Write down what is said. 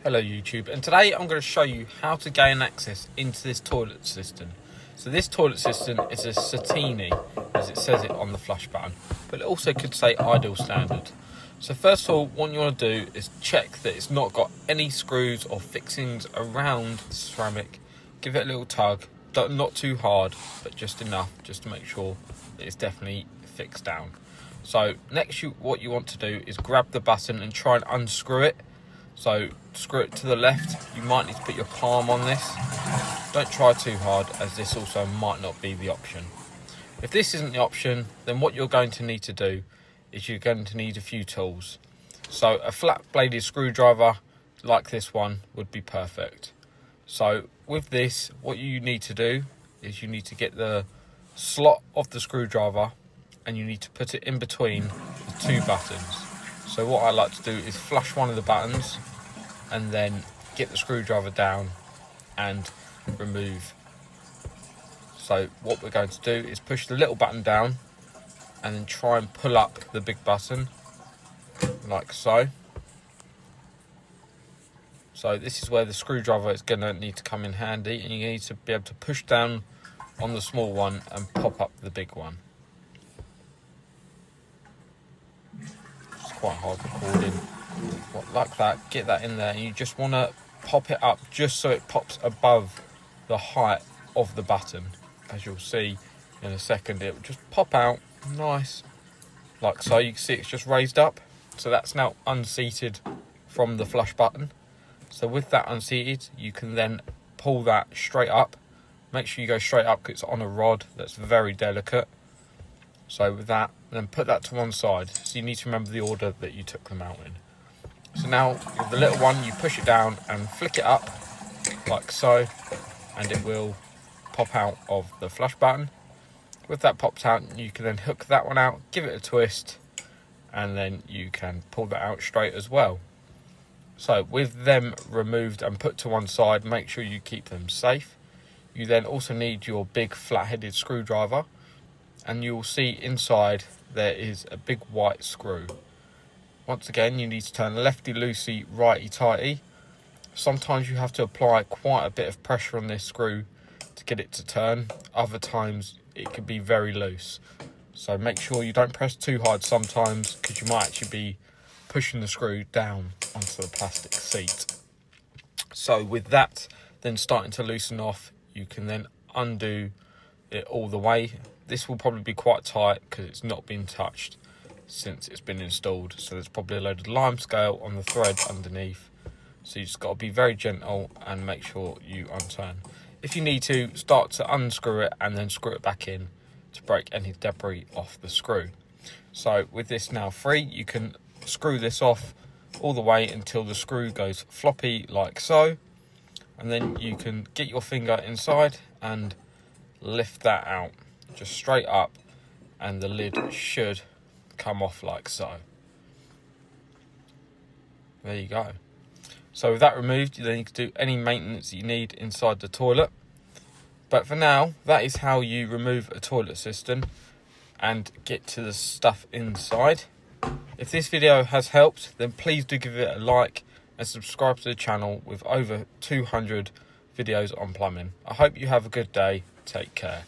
Hello YouTube, and today I'm going to show you how to gain access into this toilet cistern. So this toilet cistern is a Sottini, as it says it on the flush button, but it also could say ideal standard. So first of all, what you want to do is check that it's not got any screws or fixings around the ceramic. Give it a little tug, not too hard, but just enough, just to make sure that it's definitely fixed down. So next, what you want to do is grab the button and try and unscrew it. So screw it to the left. You might need to put your palm on this. Don't try too hard, as this also might not be the option. If this isn't the option, then what you're going to need to do is you're going to need a few tools. So a flat bladed screwdriver like this one would be perfect. So with this, what you need to do is you need to get the slot of the screwdriver and you need to put it in between the two buttons. So what I like to do is flush one of the buttons and then get the screwdriver down and remove. So what we're going to do is push the little button down and then try and pull up the big button like so. So this is where the screwdriver is going to need to come in handy, and you need to be able to push down on the small one and pop up the big one. Quite hard recording. Like that, get that in there, and you just want to pop it up just so it pops above the height of the button. As you'll see in a second, it will just pop out nice like so. You can see it's just raised up, so that's now unseated from the flush button. So with that unseated, you can then pull that straight up. Make sure you go straight up because it's on a rod that's very delicate. So with that, then put that to one side. So you need to remember the order that you took them out in. So now with the little one, you push it down and flick it up like so, and it will pop out of the flush button. With that popped out, you can then hook that one out, give it a twist, and then you can pull that out straight as well. So with them removed and put to one side, make sure you keep them safe. You then also need your big flat-headed screwdriver, and you will see inside there is a big white screw. Once again, you need to turn lefty loosey, righty tighty. Sometimes you have to apply quite a bit of pressure on this screw to get it to turn. Other times it can be very loose. So make sure you don't press too hard sometimes, because you might actually be pushing the screw down onto the plastic seat. So with that then starting to loosen off, you can then undo it all the way. This will probably be quite tight because it's not been touched since it's been installed, so there's probably a load of lime scale on the thread underneath. So you just got to be very gentle and make sure you unturn. If you need to, start to unscrew it and then screw it back in to break any debris off the screw. So with this now free, you can screw this off all the way until the screw goes floppy like so, and then you can get your finger inside and lift that out just straight up, and the lid should come off like so. There you go. So with that removed, you then you can do any maintenance that you need inside the toilet. But for now, that is how you remove a toilet cistern and get to the stuff inside. If this video has helped, then please do give it a like and subscribe to the channel with over 200 videos on plumbing. I hope you have a good day. Take care.